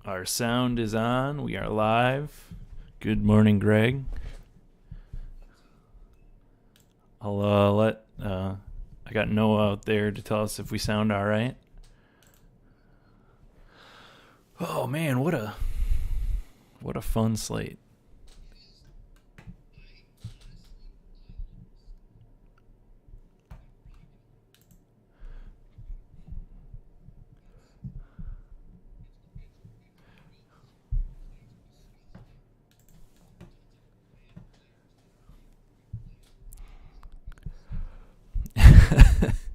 Our sound is on. We are live. Good morning, Greg. I got Noah out there to tell us if we sound all right. Oh man, what a fun slate.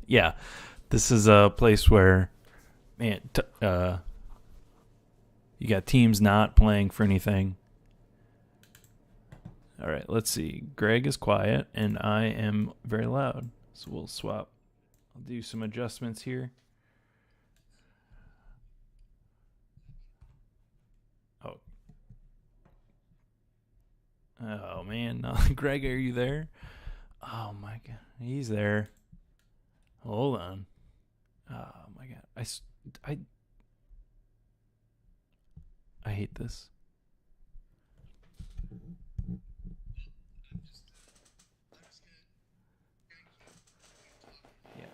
Yeah, this is a place where, man, you got teams not playing for anything. All right, let's see. Greg is quiet, and I am very loud. So we'll swap. I'll do some adjustments here. Oh man, no. Greg, are you there? Oh my god, he's there. Hold on. Oh my god, I hate this. Yeah.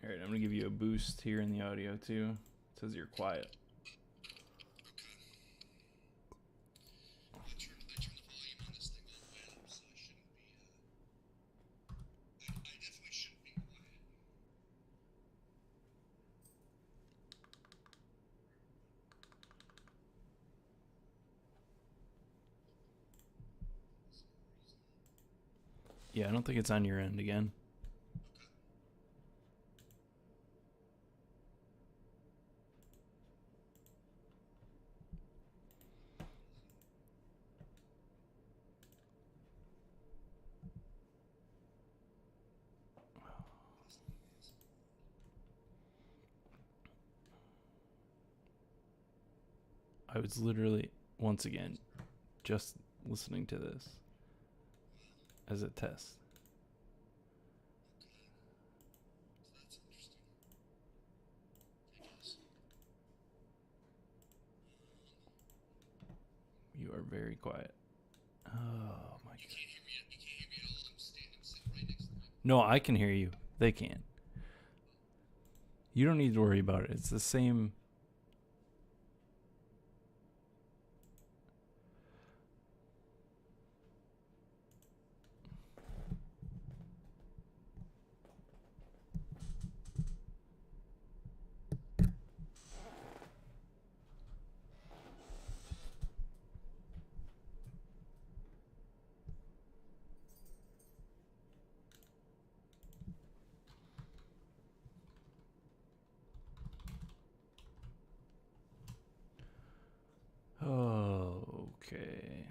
All right, I'm gonna give you a boost here in the audio too. It says you're quiet. Yeah, I don't think it's on your end again. I was literally, once again, just listening to this as a test. You are very quiet. Oh my god. No, I can hear you. They can't. You don't need to worry about it. It's the same. Okay.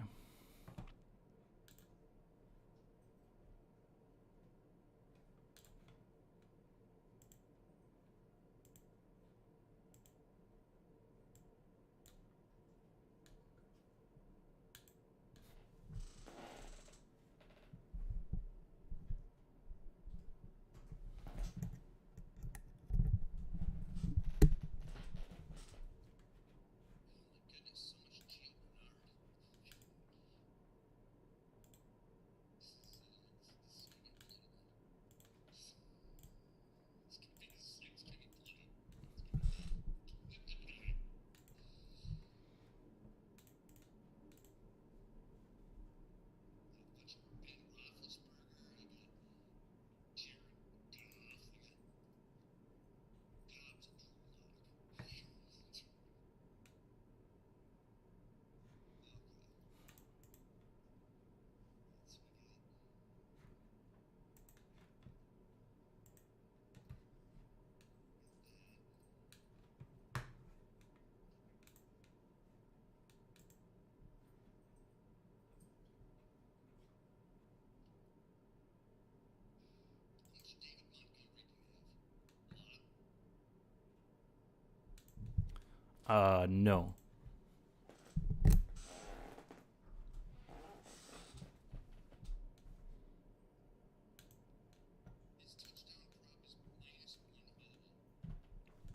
No.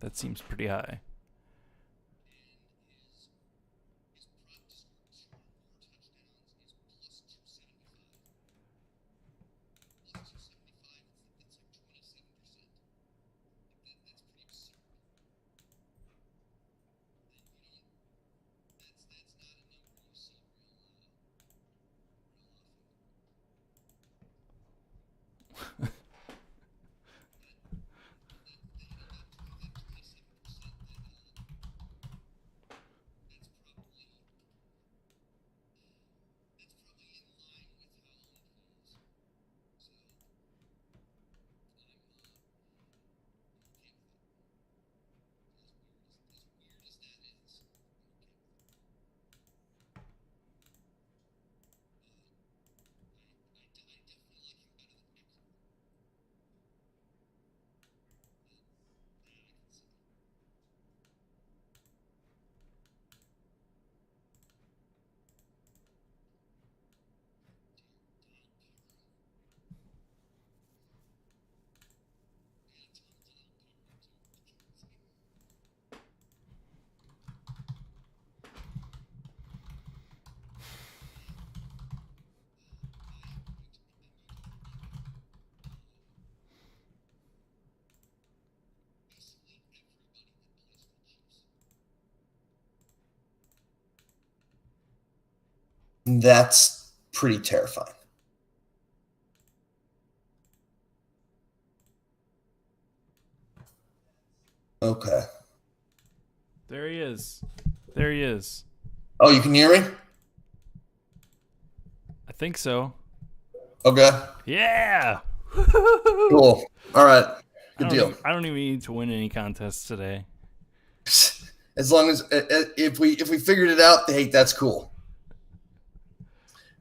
That seems pretty high. That's pretty terrifying. Okay. There he is. There he is. Oh, you can hear me? I think so. Okay. Yeah. Cool. All right. Good deal. I don't even need to win any contests today. As long as if we figured it out, hey, that's cool.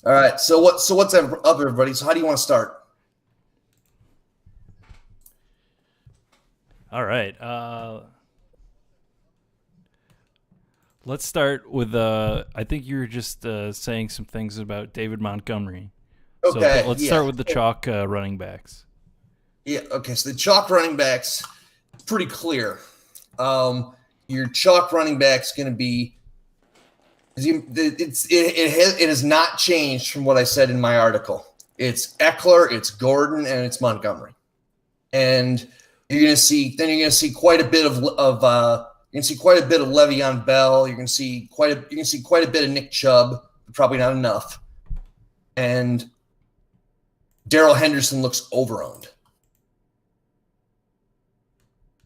All right. So what's up, everybody? So how do you want to start? All right. Let's start with I think you were just saying some things about David Montgomery. Okay. So let's start with the chalk running backs. Yeah. Okay. So the chalk running backs, pretty clear. Your chalk running back's going to be. It has not changed from what I said in my article. It's Eckler, it's Gordon, and it's Montgomery. And you're going to see quite a bit of Le'Veon Bell. You're going to see quite a bit of Nick Chubb, probably not enough. And Darrell Henderson looks overowned.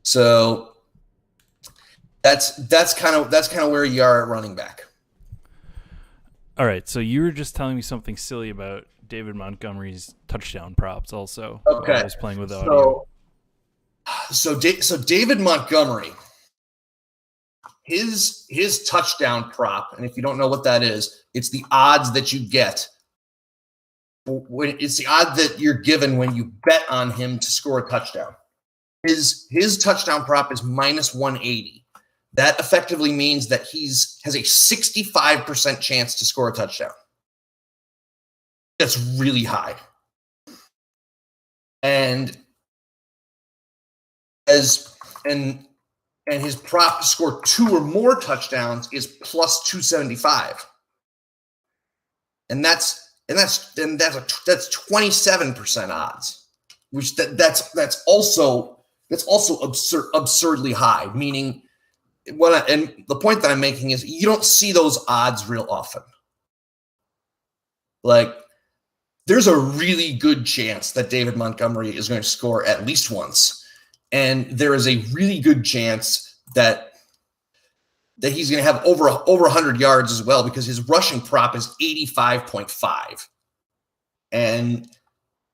So that's kind of where you are at running back. All right, so you were just telling me something silly about David Montgomery's touchdown props also. Okay. I was playing with the audio. So David Montgomery, his touchdown prop, and if you don't know what that is, it's the odds that you get. It's the odd that you're given when you bet on him to score a touchdown. His touchdown prop is minus 180. That effectively means that has a 65% chance to score a touchdown. That's really high. And his prop to score 2 or more touchdowns is plus 275. And that's 27% odds, which that's also absurdly high, meaning and the point that I'm making is you don't see those odds real often. Like, there's a really good chance that David Montgomery is going to score at least once. And there is a really good chance that he's going to have over 100 yards as well, because his rushing prop is 85.5. And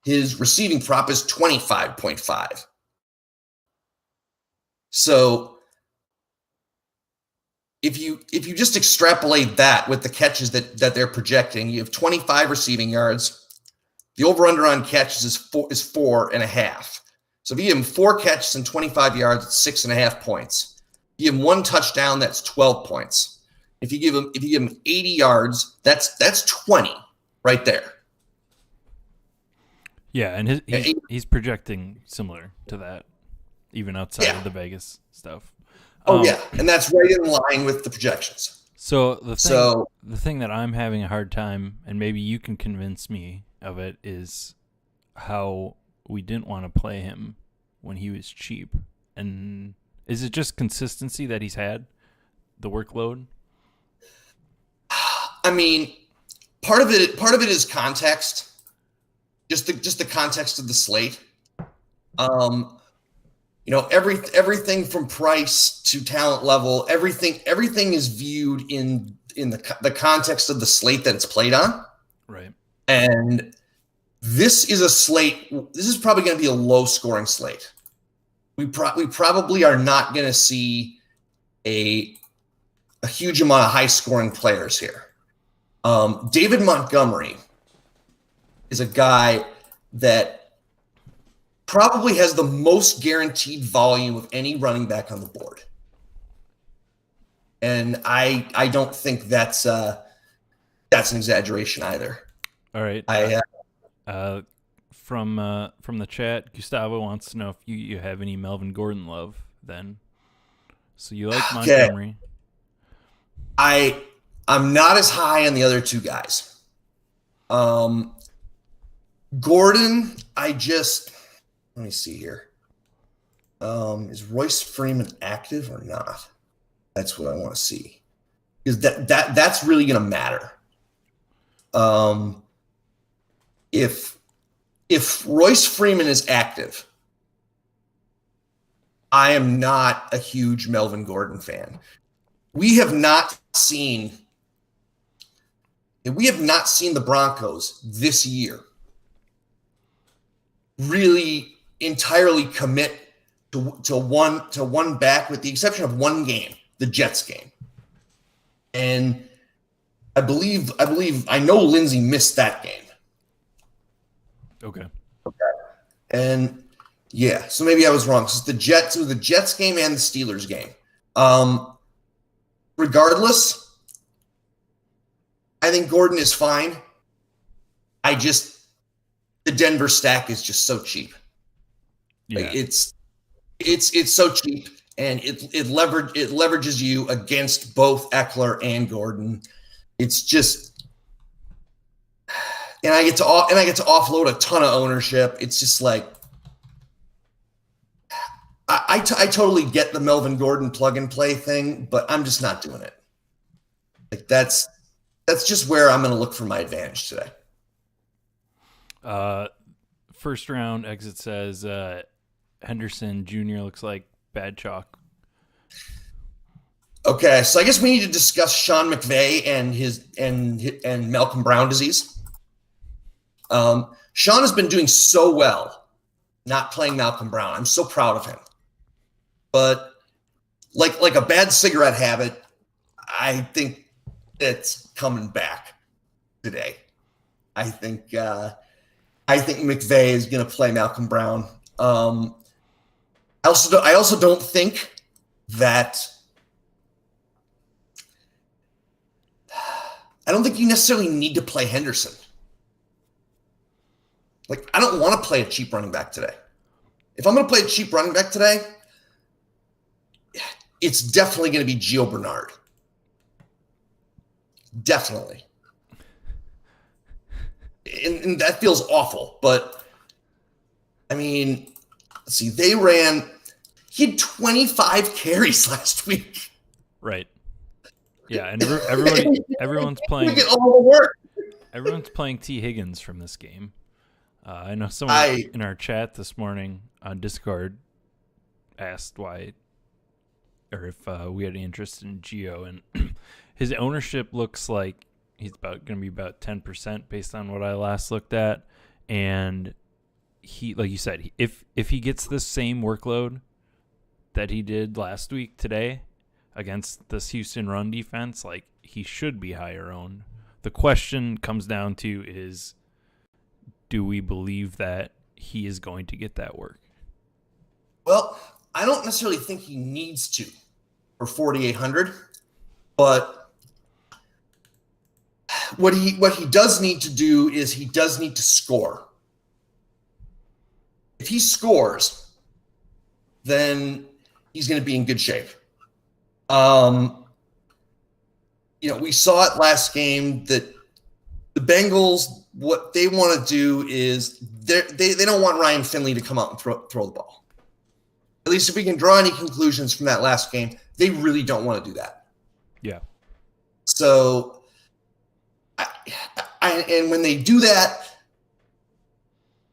his receiving prop is 25.5. So if you just extrapolate that with the catches that they're projecting, you have 25 receiving yards. The over-under on catches is 4.5. So if you give him 4 catches and 25 yards, it's 6.5 points. You give him 1 touchdown, that's 12 points. If you give him 80 yards, that's 20 right there. Yeah, and he's projecting similar to that, even outside of the Vegas stuff. And that's right in line with the projections. So the thing that I'm having a hard time, and maybe you can convince me of it, is how we didn't want to play him when he was cheap. And is it just consistency that he's had, the workload? I mean, part of it is context. Just the context of the slate. Everything from price to talent level, everything is viewed in the context of the slate that it's played on. Right. And this is a slate. This is probably going to be a low scoring slate. We probably are not going to see a huge amount of high scoring players here. David Montgomery is a guy that probably has the most guaranteed volume of any running back on the board. And I don't think that's an exaggeration either. All right. From the chat, Gustavo wants to know if you have any Melvin Gordon love then. So you like Montgomery. I'm not as high on the other two guys. Gordon, let me see here. Is Royce Freeman active or not? That's what I want to see. Because that's really going to matter. If Royce Freeman is active, I am not a huge Melvin Gordon fan. We have not seen the Broncos this year really entirely commit to one back, with the exception of one game, the Jets game. And I know Lindsey missed that game. Okay. And yeah, so maybe I was wrong. So it was the Jets game and the Steelers game. Regardless, I think Gordon is fine. The Denver stack is just so cheap. Yeah. Like it's so cheap, and it leverages you against both Eckler and Gordon. It's just, and I get to offload a ton of ownership. It's just like, I totally get the Melvin Gordon plug and play thing, but I'm just not doing it. Like that's just where I'm going to look for my advantage today. First round exit says Henderson Jr. looks like bad chalk. Okay, so I guess we need to discuss Sean McVay and Malcolm Brown disease. Sean has been doing so well not playing Malcolm Brown. I'm so proud of him. But like a bad cigarette habit, I think it's coming back today. I think McVay is going to play Malcolm Brown. I also don't think that. I don't think you necessarily need to play Henderson. Like, I don't want to play a cheap running back today. If I'm going to play a cheap running back today, it's definitely going to be Gio Bernard. Definitely. And that feels awful, but I mean, let's see, he had 25 carries last week. Right. Yeah, and everyone's playing. Look at all the work. Everyone's playing T. Higgins from this game. I know someone in our chat this morning on Discord asked why, or if we had any interest in Gio, and his ownership looks like he's going to be about 10% based on what I last looked at. And he, like you said, if he gets the same workload that he did last week today against this Houston run defense, like, he should be higher owned. The question comes down to is, do we believe that he is going to get that work? Well, I don't necessarily think he needs to. or 4,800. But what he does need to do is he does need to score. If he scores, then he's going to be in good shape. We saw it last game that the Bengals, what they want to do is they don't want Ryan Finley to come out and throw the ball. At least if we can draw any conclusions from that last game, they really don't want to do that. Yeah. So, and when they do that,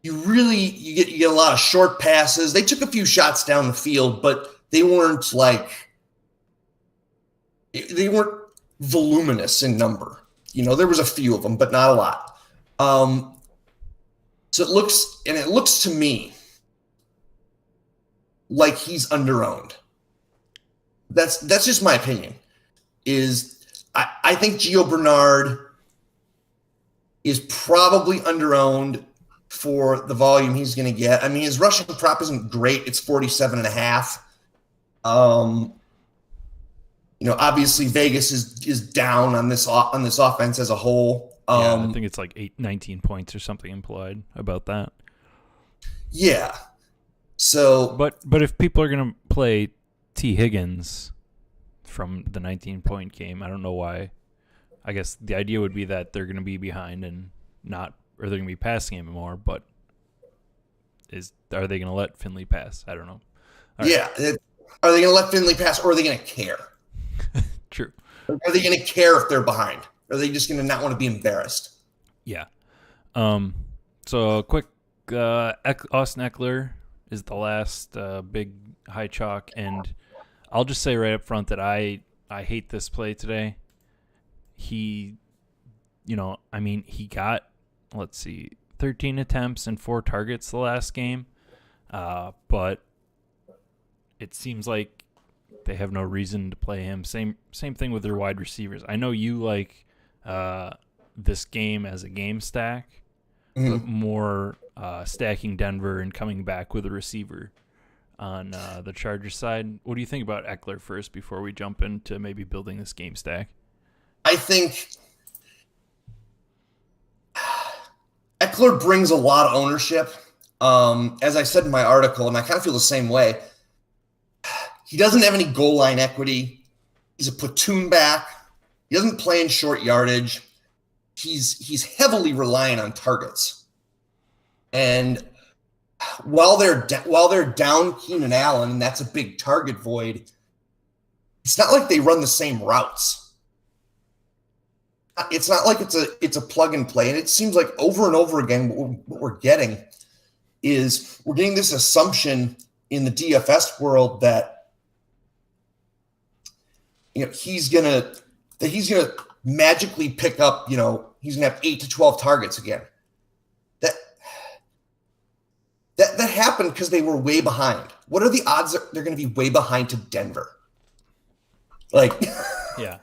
you get a lot of short passes. They took a few shots down the field, but they weren't voluminous in number. There was a few of them, but not a lot. So it looks to me like he's underowned. That's just my opinion. I think Gio Bernard is probably underowned for the volume he's going to get. I mean, his rushing prop isn't great. It's 47.5. Obviously Vegas is down on this offense as a whole. I think it's like 19 points or something implied about that. Yeah. So, but if people are going to play T. Higgins from the 19-point game, I don't know why. I guess the idea would be that they're going to be behind and they're going to be passing him more. But are they going to let Finley pass? I don't know. All right. Are they going to let Finley pass, or are they going to care? True. Are they going to care if they're behind? Or are they just going to not want to be embarrassed? Yeah. So a quick Austin Eckler is the last big high chalk, and I'll just say right up front that I hate this play today. He got, 13 attempts and 4 targets the last game, but it seems like they have no reason to play him. Same thing with their wide receivers. I know you like this game as a game stack, but more stacking Denver and coming back with a receiver on the Chargers side. What do you think about Eckler first before we jump into maybe building this game stack? I think Eckler brings a lot of ownership. As I said in my article, and I kind of feel the same way, he doesn't have any goal line equity. He's a platoon back. He doesn't play in short yardage. He's heavily reliant on targets. And while they're down Keenan Allen, and that's a big target void, it's not like they run the same routes. It's not like it's a plug and play. And it seems like over and over again what we're getting is we're getting this assumption in the DFS world that he's gonna magically pick up, he's gonna have 8 to 12 targets again. That happened because they were way behind. What are the odds that they're gonna be way behind to Denver? Yeah.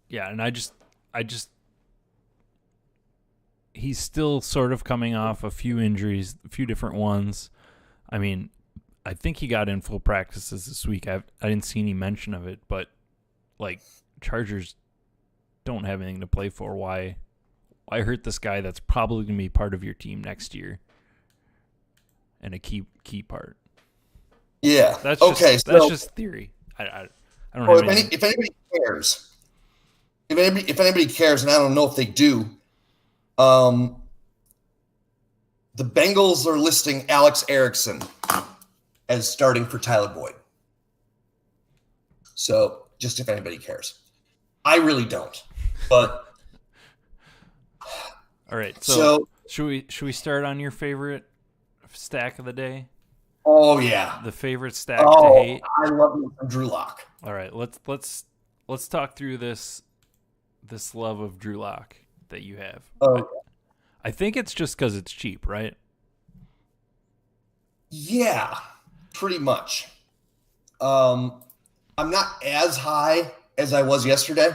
Yeah, and I just he's still sort of coming off a few injuries, a few different ones. I mean, I think he got in full practices this week. I didn't see any mention of it, but Chargers don't have anything to play for. Why hurt this guy that's probably going to be part of your team next year and a key part? Yeah. That's just theory. I don't know. If anybody cares, if anybody cares, and I don't know if they do, the Bengals are listing Alex Erickson as starting for Tyler Boyd. So just if anybody cares. I really don't. But all right. So should we start on your favorite stack of the day? Oh yeah. The favorite stack to hate. I love you from Drew Lock. All right, let's talk through this love of Drew Lock that you have. Oh. I think it's just because it's cheap, right? Yeah, pretty much. I'm not as high as I was yesterday,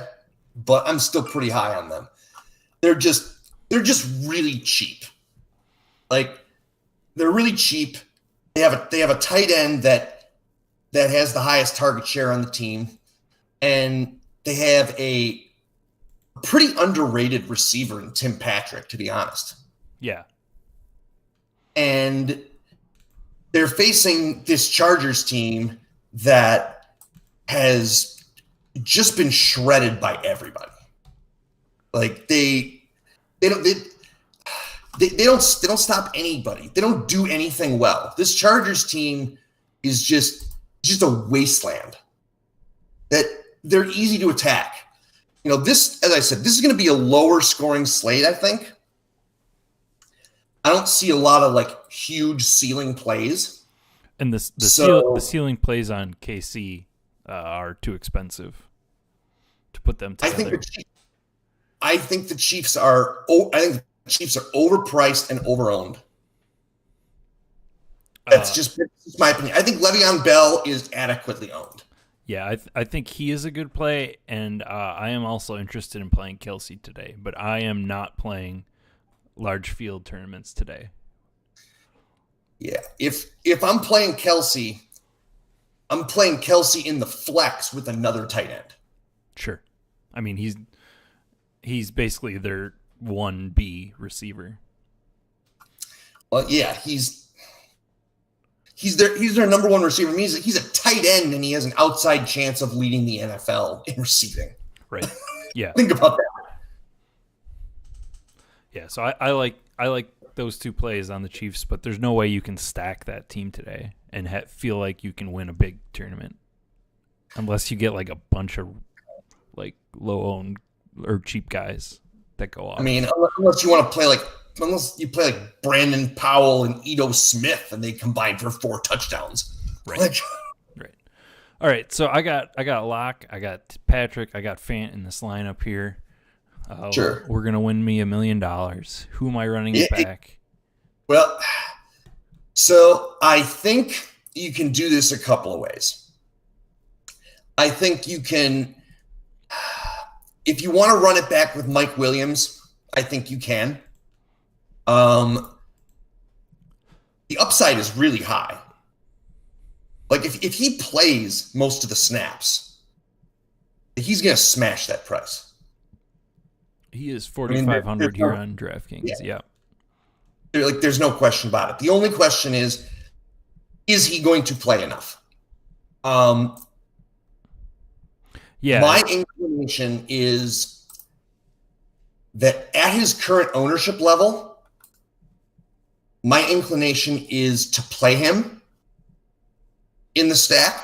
but I'm still pretty high on them. They're just really cheap. They're really cheap. They have a tight end that that has the highest target share on the team, and they have a pretty underrated receiver in Tim Patrick, to be honest. Yeah. And they're facing this Chargers team that has just been shredded by everybody. Like they don't stop anybody. They don't do anything well. This Chargers team is just a wasteland. That they're easy to attack. This, as I said, this is going to be a lower scoring slate, I think. I don't see a lot of huge ceiling plays. And the ceiling plays on KC are too expensive to put them together. I think the Chiefs are overpriced and overowned. That's just my opinion. I think Le'Veon Bell is adequately owned. Yeah, I think he is a good play, and I am also interested in playing Kelsey today, but I am not playing large field tournaments today. Yeah, if I'm playing Kelsey, I'm playing Kelsey in the flex with another tight end. Sure. I mean, he's basically their 1B receiver. Well, yeah, he's their number one receiver. I mean, he's a tight end, and he has an outside chance of leading the NFL in receiving. Right. Yeah. Think about that. Yeah. So I like those two plays on the Chiefs, but there's no way you can stack that team today and feel like you can win a big tournament unless you get a bunch of low owned or cheap guys that go off. I mean, unless you want to play unless you play Brandon Powell and Ito Smith and they combine for 4 touchdowns. Right. Right. All right. So I got Locke, I got Patrick, I got Fant in this lineup here. Sure. We're going to win me $1 million. Who am I running it back? Well, so I think you can do this a couple of ways. I think you can, if you want to run it back with Mike Williams, I think you can. The upside is really high. If he plays most of the snaps, he's going to smash that price. He is 4,500 here on DraftKings. Yeah. There's no question about it. The only question is he going to play enough? Yeah. My inclination is that at his current ownership level, my inclination is to play him in the stack.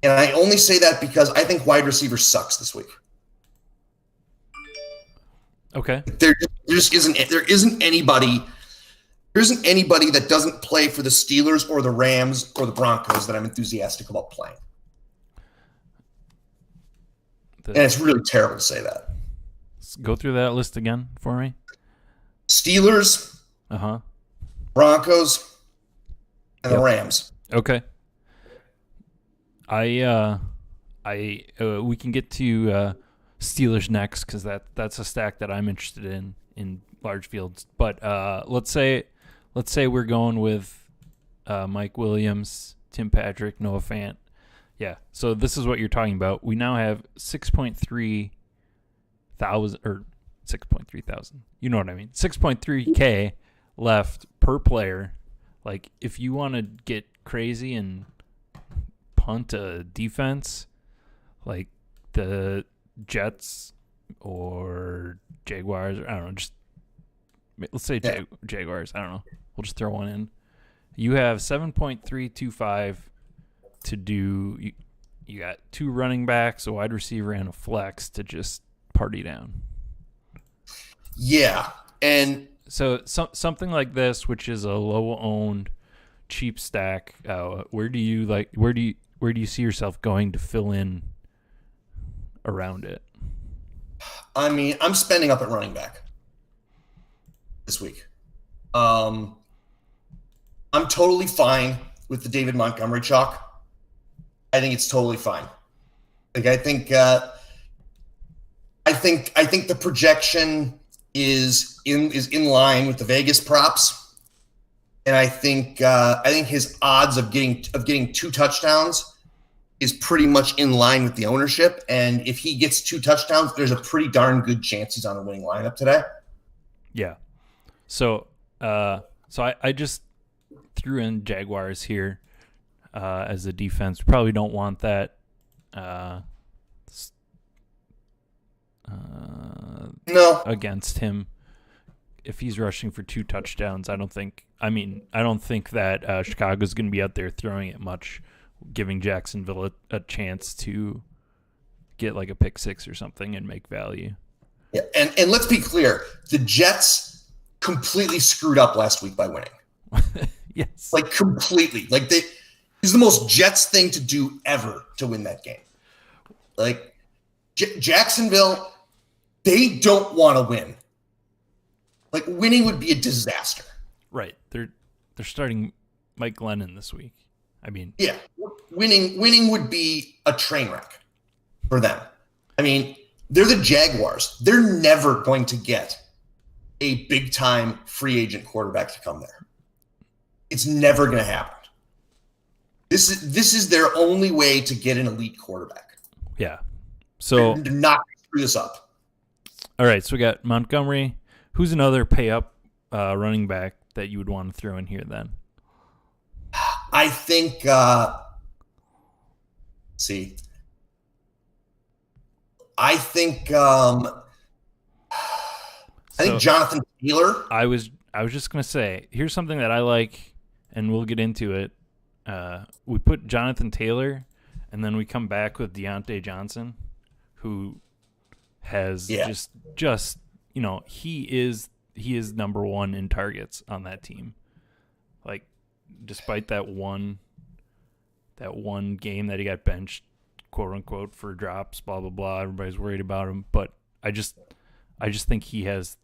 And I only say that because I think wide receiver sucks this week. Okay. There isn't anybody that doesn't play for the Steelers or the Rams or the Broncos that I'm enthusiastic about playing. And it's really terrible to say that. Let's go through that list again for me. Steelers, Broncos, and the Rams. Okay. We can get to Steelers next because that's a stack that I'm interested in large fields. But let's say we're going with Mike Williams, Tim Patrick, Noah Fant. Yeah. So this is what you're talking about. We now have 6.3 thousand. You know what I mean? 6.3K left per player. If you want to get crazy and punt a defense, like the Jets or Jaguars, I don't know, just let's say Jaguars, I don't know. We'll just throw one in. You have 7.325 to do. You got 2 running backs, a wide receiver, and a flex to just party down. Yeah, and so something like this, which is a low-owned, cheap stack. Where do you see yourself going to fill in around it? I mean, I'm spending up at running back this week. I'm totally fine with the David Montgomery chalk. I think it's totally fine. I think the projection is in line with the Vegas props. and I think his odds of getting 2 touchdowns is pretty much in line with the ownership. And if he gets 2 touchdowns, there's a pretty darn good chance he's on a winning lineup today. Yeah. So I just threw in Jaguars here as a defense. Probably don't want that. No. Against him. If he's rushing for 2 touchdowns, I don't think that Chicago's going to be out there throwing it much, giving Jacksonville a chance to get like a pick 6 or something and make value. Yeah, and let's be clear, the Jets completely screwed up last week by winning. Yes. Like completely. Like it's the most Jets thing to do ever to win that game. Like Jacksonville, they don't want to win. Like winning would be a disaster. Right. They're starting Mike Glennon this week. I mean, yeah, winning would be a train wreck for them. I mean, they're the Jaguars. They're never going to get a big time free agent quarterback to come there. It's never going to happen. This is their only way to get an elite quarterback. Yeah. So they're not going to screw this up. All right. So we got Montgomery. Who's another pay up running back that you would want to throw in here then? I think I think Jonathan Taylor. I was just gonna say, here's something that I like, and we'll get into it. We put Jonathan Taylor, and then we come back with Deontay Johnson, who has just he is number 1 in targets on that team. Like, despite that one game that he got benched, quote unquote, for drops, blah blah blah. Everybody's worried about him, but I just think he has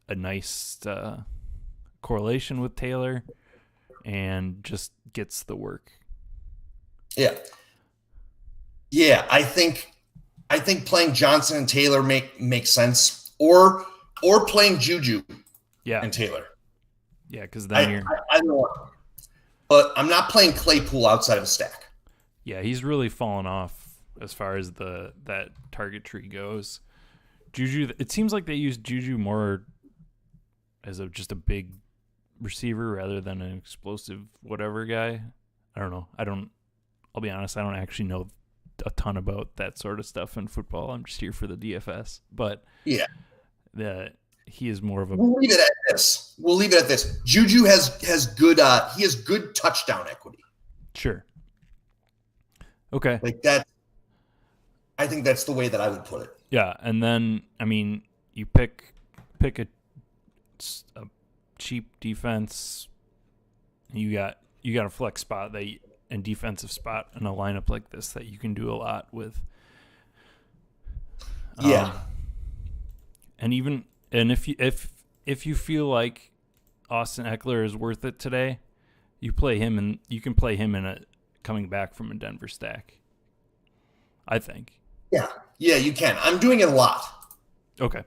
a nice correlation with Taylor, and just gets the work. Yeah. I think playing Johnson and Taylor makes sense, or playing Juju and Taylor. Yeah, because then I don't know. But I'm not playing Claypool outside of a stack. Yeah, he's really fallen off as far as that target tree goes. Juju, it seems like they use Juju more as just a big receiver rather than an explosive whatever guy. I don't know. I'll be honest, I don't actually know a ton about that sort of stuff in football. I'm just here for the DFS. But yeah, he is more of a. We'll leave it at this. Juju has good. He has good touchdown equity. Sure. Okay. Like that. I think that's the way that I would put it. Yeah, and then I mean, you pick a cheap defense. You got a flex spot and defensive spot in a lineup like this that you can do a lot with. Yeah. And if you feel like Austin Eckler is worth it today, you can play him in a coming back from a Denver stack. I think. Yeah, you can. I'm doing it a lot. Okay.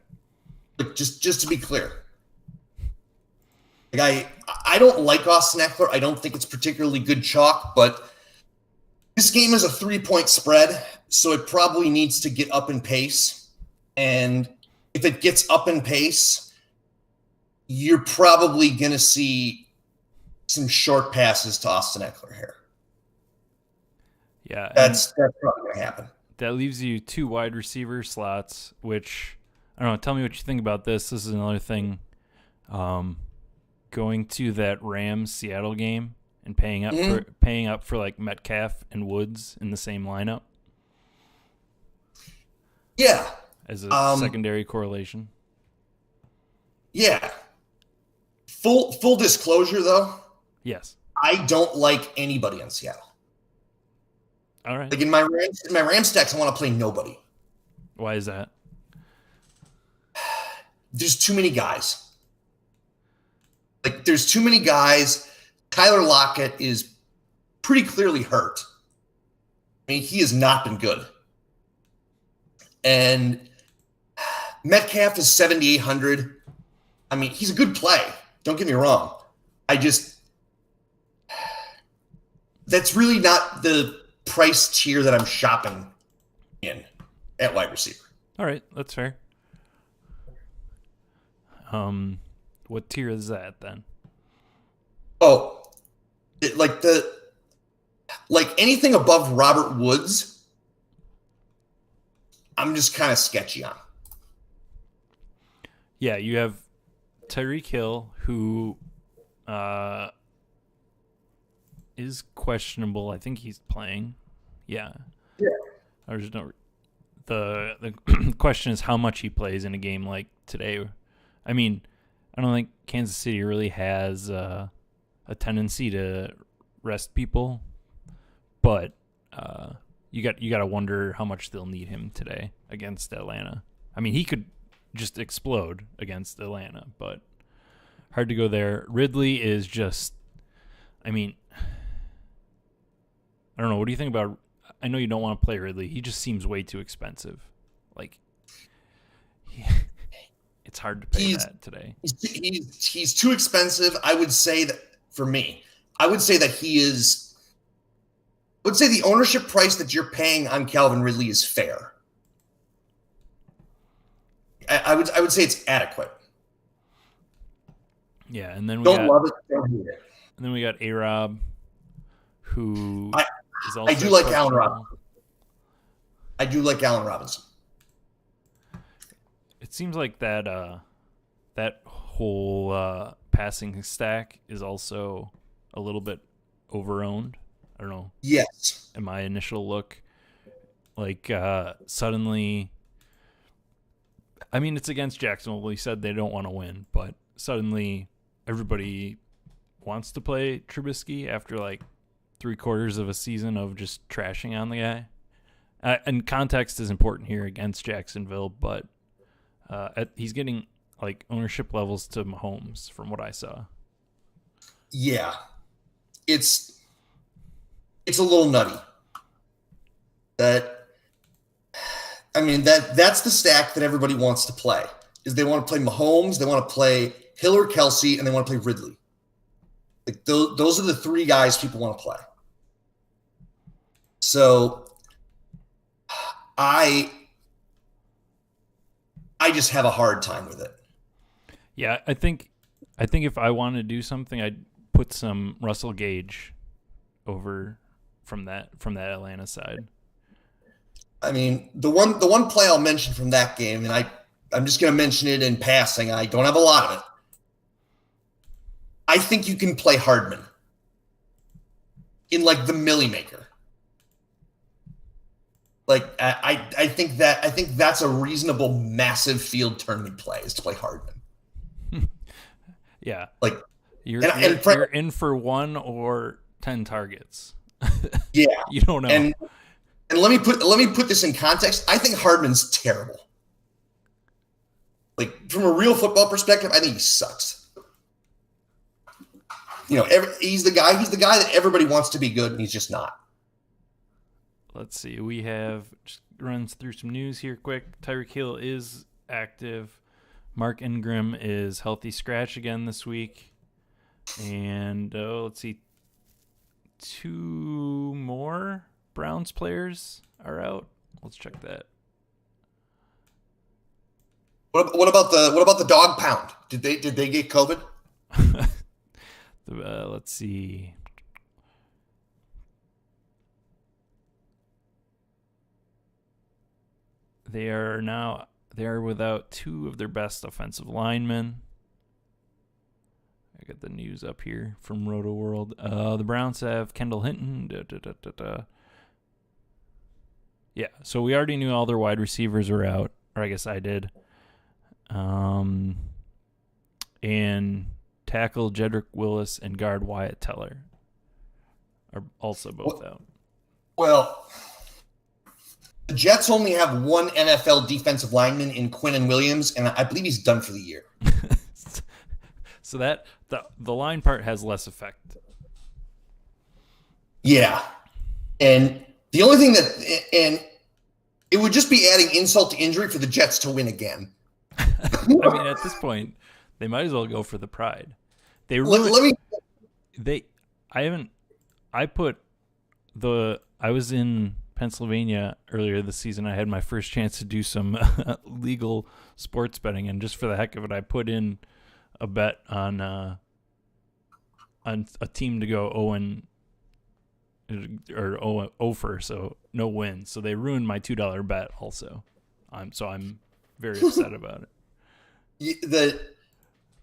But just to be clear. Like I don't like Austin Eckler. I don't think it's particularly good chalk, but this game is a 3-point spread, so it probably needs to get up in pace. And if it gets up in pace, you're probably going to see some short passes to Austin Eckler here. Yeah. That's probably going to happen. That leaves you 2 wide receiver slots, which, I don't know, tell me what you think about this. This is another thing. Going to that Rams-Seattle game and paying up for like Metcalf and Woods in the same lineup. Yeah. As a secondary correlation. Yeah. Full disclosure, though. Yes. I don't like anybody in Seattle. All right. Like in my Ram stacks, I want to play nobody. Why is that? There's too many guys. Like, there's too many guys. Tyler Lockett is pretty clearly hurt. I mean, he has not been good. And Metcalf is 7,800. I mean, he's a good play. Don't get me wrong. that's really not the price tier that I'm shopping in at wide receiver. All right, that's fair. What tier is that then? Oh, anything above Robert Woods, I'm just kind of sketchy on. Yeah, you have Tyreek Hill, who is questionable. I think he's playing. Yeah. There's no. The question is how much he plays in a game like today. I mean, I don't think Kansas City really has a tendency to rest people, but you got to wonder how much they'll need him today against Atlanta. I mean, he could just explode against Atlanta, but hard to go there. Ridley is just, I mean, I don't know. What do you think about? I know you don't want to play Ridley. He just seems way too expensive. Like, it's hard to pay that today. He's too expensive. I would say that for me, I would say that he is. I would say the ownership price that you're paying on Calvin Ridley is fair. I would say it's adequate. Yeah, and then we don't love it, don't hate it. And then we got A-Rob, who is also I do like Allen Robinson. I do like Allen Robinson. It seems like that whole passing stack is also a little bit overowned. I don't know. Yes. In my initial look, like suddenly, I mean, it's against Jacksonville. He said they don't want to win, but suddenly everybody wants to play Trubisky after like 3/4 of a season of just trashing on the guy. And context is important here against Jacksonville, but he's getting like ownership levels to Mahomes from what I saw. Yeah, it's a little nutty. That's the stack that everybody wants to play. Is they want to play Mahomes, they want to play Hill or Kelsey, and they want to play Ridley. Like those are the three guys people want to play. So I just have a hard time with it. Yeah, I think if I wanted to do something, I'd put some Russell Gage over from that Atlanta side. I mean, the one play I'll mention from that game, and I'm just going to mention it in passing. I don't have a lot of it. I think you can play Hardman in like the Millie Maker. Like I think that's a reasonable massive field tournament play is to play Hardman. Yeah, like you're in for 1 or 10 targets. Yeah, you don't know. And let me put this in context. I think Hardman's terrible. Like from a real football perspective, I think he sucks. You know, he's the guy that everybody wants to be good, and he's just not. Let's see. We have just runs through some news here quick. Tyreek Hill is active. Mark Ingram is healthy scratch again this week. And let's see. 2 more Browns players are out. Let's check that. What about the dog pound? Did they get COVID? Let's see. They are without 2 of their best offensive linemen. I got the news up here from Roto World. The Browns have Kendall Hinton. Yeah, so we already knew all their wide receivers were out, or I guess I did. And tackle Jedrick Willis and guard Wyatt Teller are also both out. Well, the Jets only have 1 NFL defensive lineman in Quinnen Williams, and I believe he's done for the year. So that the line part has less effect. Yeah. And the only thing and it would just be adding insult to injury for the Jets to win again. I mean, at this point, they might as well go for the pride. They really, I was in Pennsylvania earlier this season. I had my first chance to do some legal sports betting, and just for the heck of it, I put in a bet on a team to go 0 so no wins. So they ruined my $2 bet also. I'm very upset about it.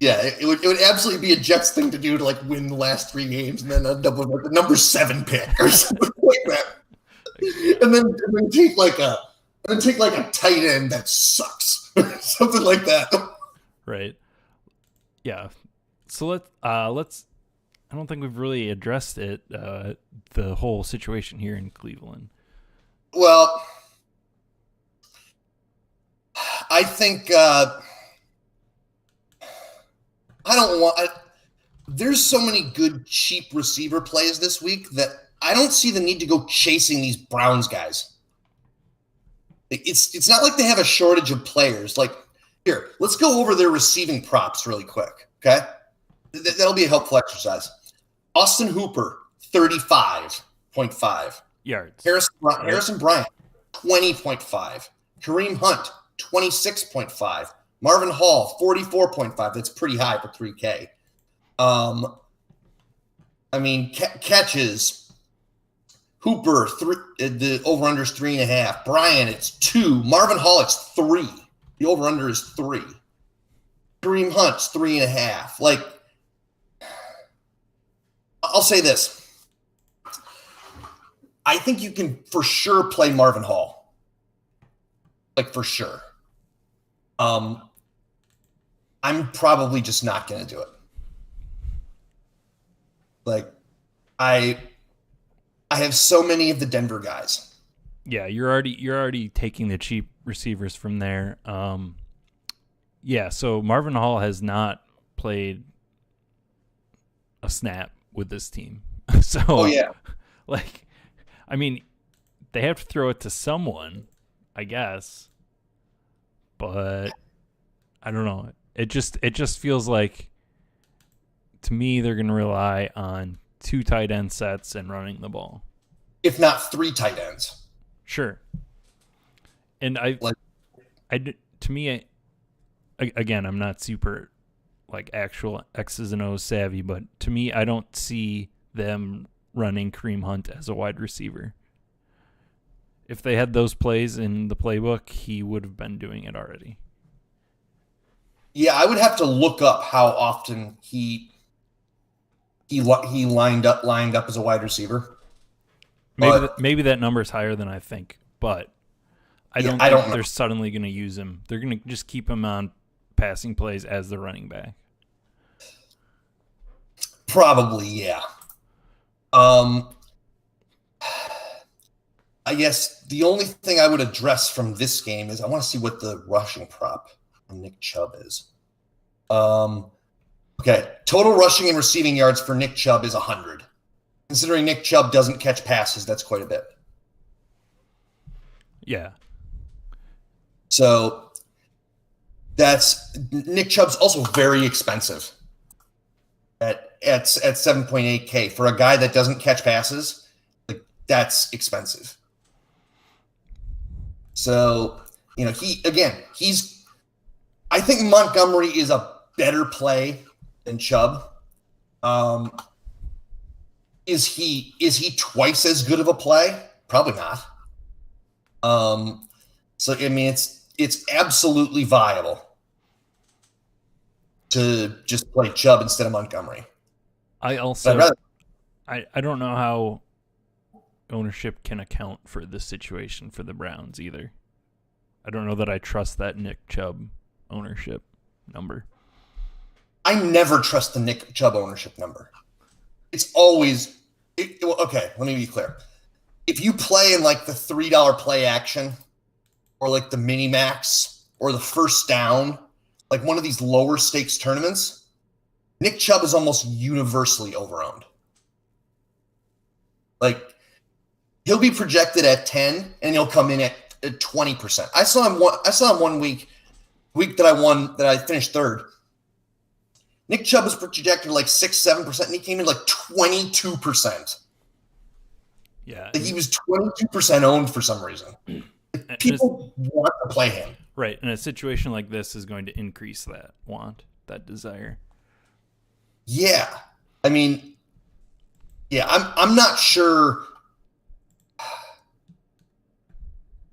It would absolutely be a Jets thing to do to like win the last 3 games and then end up with like the number 7 pick or something like that. And then take like a tight end that sucks. Something like that. Right. Yeah. So let's I don't think we've really addressed it, the whole situation here in Cleveland. Well, I think there's so many good cheap receiver plays this week that I don't see the need to go chasing these Browns guys. It's not like they have a shortage of players. Like, here, let's go over their receiving props really quick, okay? That'll be a helpful exercise. Austin Hooper, 35.5 yards. Harrison Bryant, 20.5. Kareem Hunt, 26.5. Marvin Hall, 44.5. That's pretty high for 3K. Catches. Hooper, the over-under is 3.5. Bryant, it's 2. Marvin Hall, it's 3. The over-under is 3. Kareem Hunt's 3.5. Like, I'll say this. I think you can for sure play Marvin Hall. Like, for sure. I'm probably just not going to do it. Like, I have so many of the Denver guys. Yeah, you're already taking the cheap receivers from there. So Marvin Hall has not played a snap with this team. So they have to throw it to someone, I guess. But I don't know. It just feels like, to me, they're going to rely on 2 tight end sets and running the ball. If not 3 tight ends. Sure. And again, I'm not super like actual X's and O's savvy, but to me, I don't see them running Kareem Hunt as a wide receiver. If they had those plays in the playbook, he would have been doing it already. Yeah, I would have to look up how often he lined up as a wide receiver. Maybe that number is higher than I think, but I don't think they're suddenly going to use him. They're going to just keep him on passing plays as the running back. Probably, yeah. I guess the only thing I would address from this game is I want to see what the rushing prop on Nick Chubb is. Okay, total rushing and receiving yards for Nick Chubb is 100. Considering Nick Chubb doesn't catch passes, that's quite a bit. Yeah. So Nick Chubb's also very expensive at 7.8K for a guy that doesn't catch passes. Like, that's expensive. So, I think Montgomery is a better play than Chubb. Is he twice as good of a play? Probably not. It's absolutely viable to just play Chubb instead of Montgomery. I don't know how ownership can account for this situation for the Browns either. I don't know that I trust that Nick Chubb ownership number. I never trust the Nick Chubb ownership number. It's always okay. Let me be clear. If you play in like the $3 play action, or like the mini max, or the first down, like one of these lower stakes tournaments, Nick Chubb is almost universally overowned. Like, he'll be projected at 10, and he'll come in at 20%. I saw him one week that I won, that I finished third. Nick Chubb was projected like 6-7%, and he came in like 22%. Yeah. Like he was 22% owned for some reason. People want to play him. Right. And a situation like this is going to increase that want, that desire. Yeah. I mean, yeah, I'm not sure.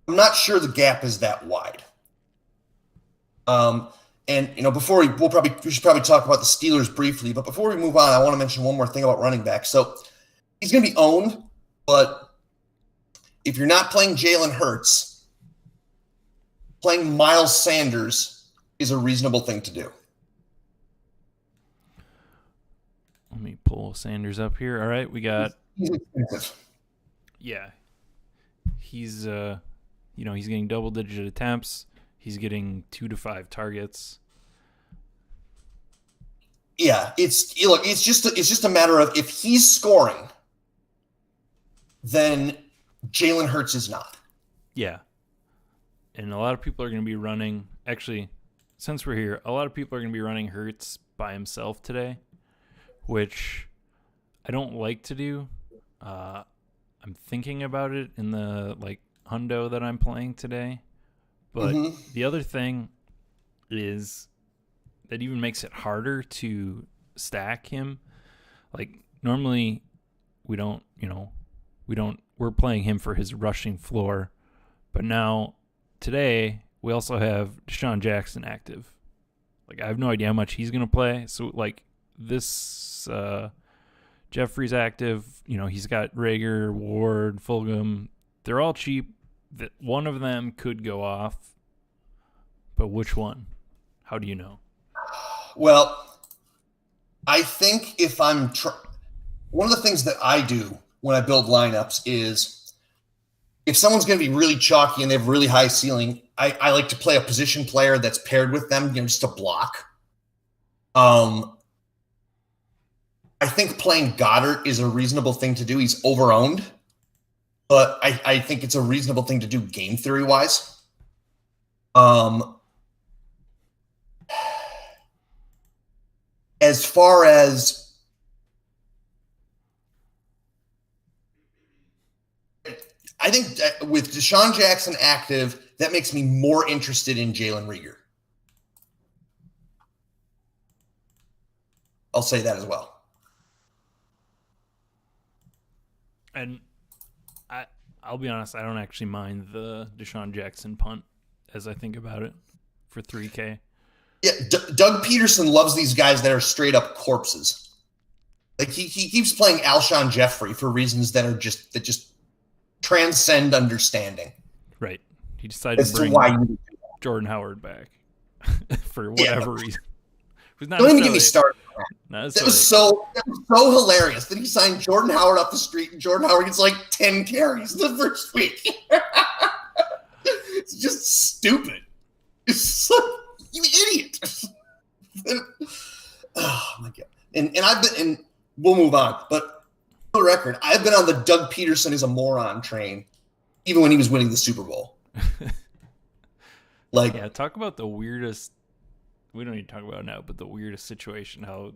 I'm not sure the gap is that wide. And before we should probably talk about the Steelers briefly, but before we move on, I want to mention one more thing about running back. So he's going to be owned, but if you're not playing Jalen Hurts, playing Miles Sanders is a reasonable thing to do. Let me pull Sanders up here. All right, we got. He's expensive. Yeah, he's he's getting double-digit attempts. He's getting 2 to 5 targets. Yeah, it's just a matter of if he's scoring, then Jalen Hurts is not. Yeah. And a lot of people are going to be running. Actually, since we're here, a lot of people are going to be running Hurts by himself today, which I don't like to do. I'm thinking about it in the hundo that I'm playing today. But the other thing is that even makes it harder to stack him. Like normally we're playing him for his rushing floor, but now today we also have Deshaun Jackson active. Like I have no idea how much he's going to play. So this Jeffrey's active, he's got Rager, Ward, Fulgham. They're all cheap. That one of them could go off, but which one? How do you know? Well, I think if I'm one of the things that I do when I build lineups is if someone's going to be really chalky and they have a really high ceiling, I like to play a position player that's paired with them, just to block. I think playing Goddard is a reasonable thing to do. He's over-owned, but I think it's a reasonable thing to do game theory-wise. As far as I think with Deshaun Jackson active, that makes me more interested in Jalen Reagor. I'll say that as well. And I'll be honest, I don't actually mind the Deshaun Jackson punt as I think about it for 3K. Yeah, Doug Peterson loves these guys that are straight up corpses. Like he keeps playing Alshon Jeffrey for reasons that just transcend understanding. Right. He decided to bring Jordan Howard back for whatever reason. Don't even get me started. That was so hilarious that he signed Jordan Howard off the street and Jordan Howard gets 10 carries the first week. It's just stupid. It's so, you idiot. Oh my God. And I've been, and we'll move on, but for the record, I've been on the Doug Peterson is a moron train, even when he was winning the Super Bowl. Talk about the weirdest. We don't need to talk about it now, but the weirdest situation, how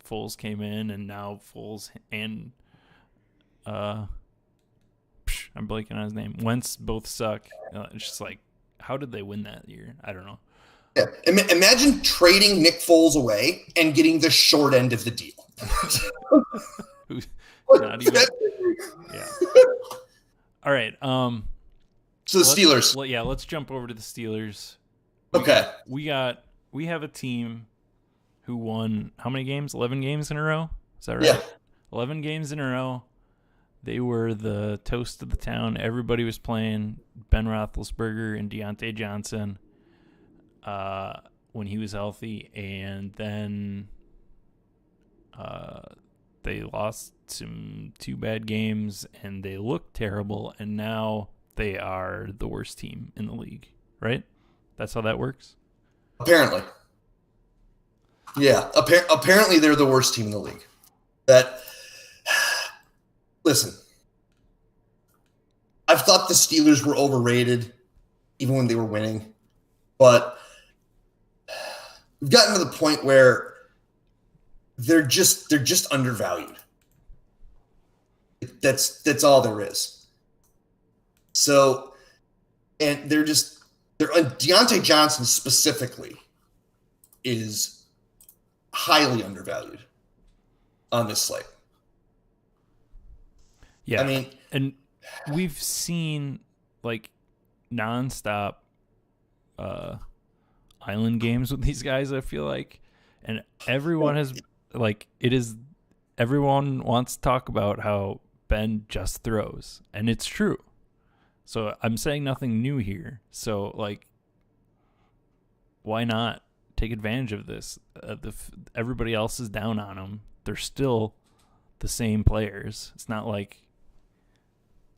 Foles came in and now Foles and I'm blanking on his name. Wentz both suck. It's just how did they win that year? I don't know. Yeah. Imagine trading Nick Foles away and getting the short end of the deal. Not even. Yeah. All right. So the Steelers. Let's jump over to the Steelers. We have a team who won how many games? 11 games in a row? Is that right? Yeah. 11 games in a row. They were the toast of the town. Everybody was playing Ben Roethlisberger and Deontay Johnson when he was healthy. And then they lost some 2 bad games, and they looked terrible. And now they are the worst team in the league, right? That's how that works? Apparently. Yeah, apparently they're the worst team in the league. Listen, I've thought the Steelers were overrated even when they were winning, but we've gotten to the point where they're just undervalued. That's all there is. So, and they're Deontay Johnson specifically is highly undervalued on this slate. Yeah, I mean, and we've seen like nonstop island games with these guys, I feel like, and everyone wants to talk about how Ben just throws, and it's true. So I'm saying nothing new here. So like, why not take advantage of this? Everybody else is down on him. They're still the same players. It's not like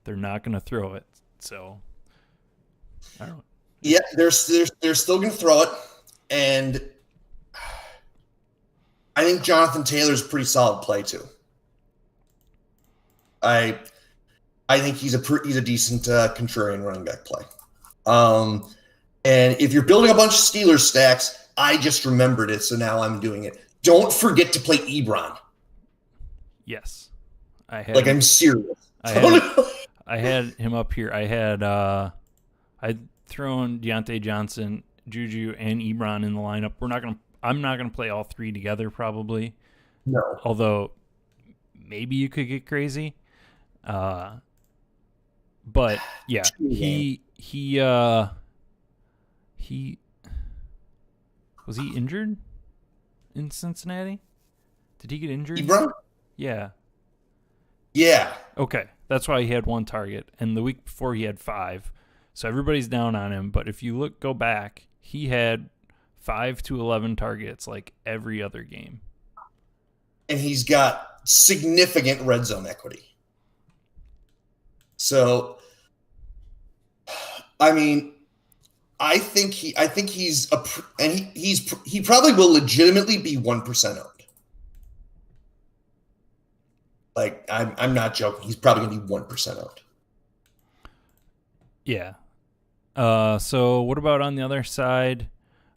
they're not going to throw it. So I don't know. Yeah, they're still going to throw it, and I think Jonathan Taylor's a pretty solid play too. I think he's a decent contrarian running back play. And if you're building a bunch of Steelers stacks, I just remembered it, so now I'm doing it. Don't forget to play Ebron. Yes, I'm serious. I had him up here. I'd thrown Deontay Johnson, Juju, and Ebron in the lineup. I'm not gonna play all three together probably. No. Although maybe you could get crazy. But yeah, he was he injured in Cincinnati? Did he get injured? Ebron? Yeah. Yeah. Okay. That's why he had one target. And the week before he had 5. So everybody's down on him. But if you go back, he had 5 to 11 targets like every other game. And he's got significant red zone equity. So, I mean, I think he probably will legitimately be 1% owned. Like, I'm not joking. He's probably going to be 1% owned. Yeah. So what about on the other side?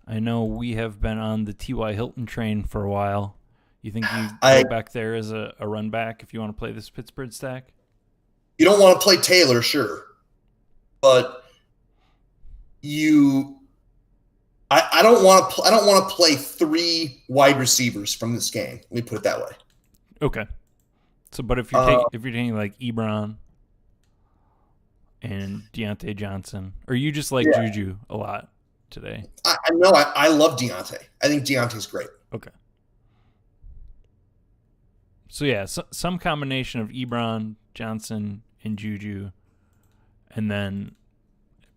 I know we have been on the T.Y. Hilton train for a while. You think you go back there as a run back if you want to play this Pittsburgh stack? You don't want to play Taylor, sure. But I don't want to play 3 wide receivers from this game. Let me put it that way. Okay. So, but if you're taking like Ebron and Deontay Johnson, or you just like Juju a lot today? I know I love Deontay. I think Deontay's great. Okay. So yeah, some combination of Ebron, Johnson, and Juju, and then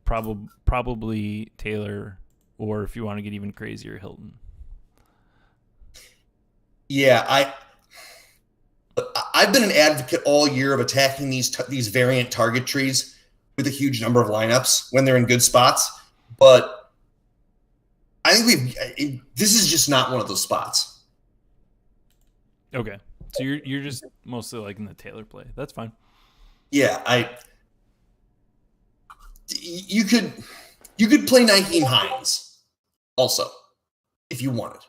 probably Taylor, or if you want to get even crazier, Hilton. Yeah, I've been an advocate all year of attacking these variant target trees with a huge number of lineups when they're in good spots, but I think this is just not one of those spots. Okay, so you're just mostly liking the Taylor play. That's fine. Yeah, you could play Nyheim Hines also if you wanted.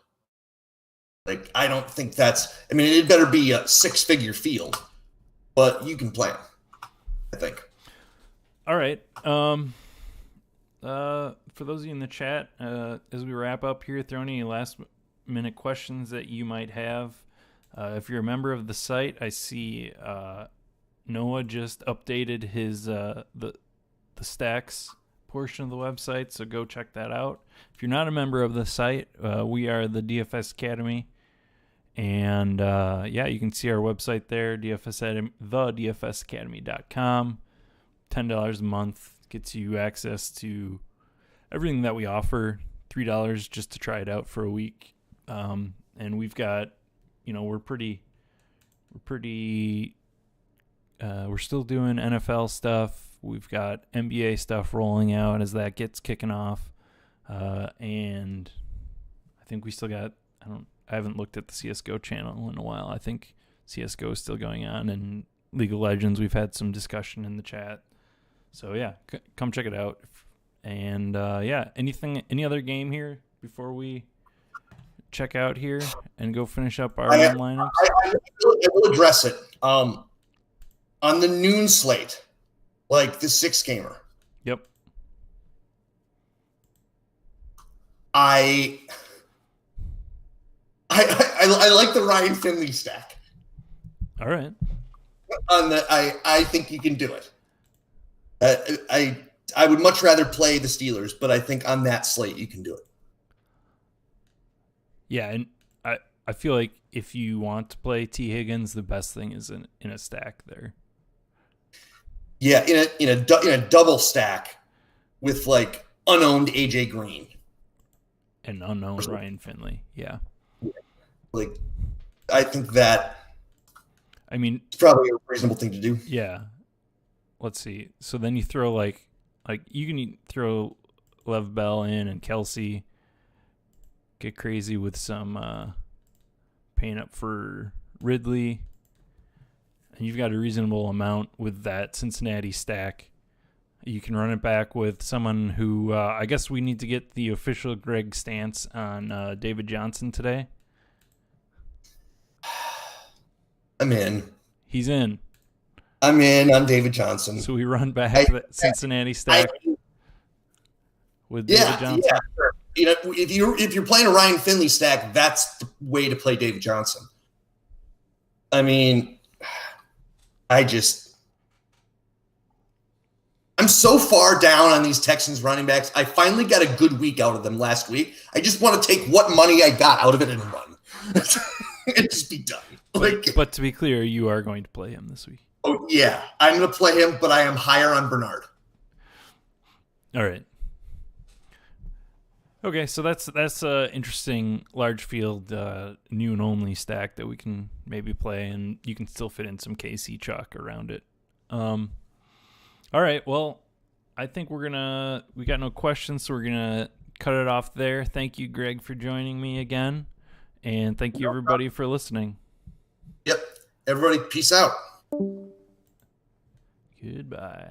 Like, I don't think it better be a 6-figure field, but you can play him, I think. All right. For those of you in the chat, as we wrap up here, throw any last-minute questions that you might have. If you're a member of the site, I see Noah just updated his the stacks portion of the website, so go check that out. If you're not a member of the site, we are the DFS Academy, and you can see our website there, thedfsacademy.com. $10 a month gets you access to everything that we offer. $3 just to try it out for a week, and we've got, we're still doing NFL stuff. We've got NBA stuff rolling out as that gets kicking off. And I think we still got, I haven't looked at the CSGO channel in a while. I think CSGO is still going on, and League of Legends, we've had some discussion in the chat. So yeah, come check it out. And any other game here before we check out here and go finish up our own lineups? I will address it. On the noon slate, like the 6-gamer. Yep. I like the Ryan Finley stack. All right. I think you can do it. I would much rather play the Steelers, but I think on that slate you can do it. Yeah, and I feel like if you want to play T. Higgins, the best thing is in a stack there. Yeah, in a double stack with like unowned AJ Green and unknown Ryan Finley. Yeah, like I think that. I mean, it's probably a reasonable thing to do. Yeah. Let's see. So then you throw like you can throw Lev Bell in and Kelsey. Get crazy with some paying up for Ridley. And you've got a reasonable amount with that Cincinnati stack. You can run it back with someone who I guess we need to get the official Greg stance on David Johnson today. I'm in. He's in. I'm in on David Johnson. So we run back that Cincinnati stack with David Johnson. Yeah, sure. If you're playing a Ryan Finley stack, that's the way to play David Johnson. I mean, I'm so far down on these Texans running backs. I finally got a good week out of them last week. I just want to take what money I got out of it and run. And just be done. But to be clear, you are going to play him this week. Oh, yeah. I'm going to play him, but I am higher on Bernard. All right. Okay, so that's an interesting large field noon only stack that we can maybe play, and you can still fit in some KC chalk around it. All right, well, I think we got no questions, so we're gonna cut it off there. Thank you, Greg, for joining me again, and thank you everybody for listening. Yep, everybody, peace out. Goodbye.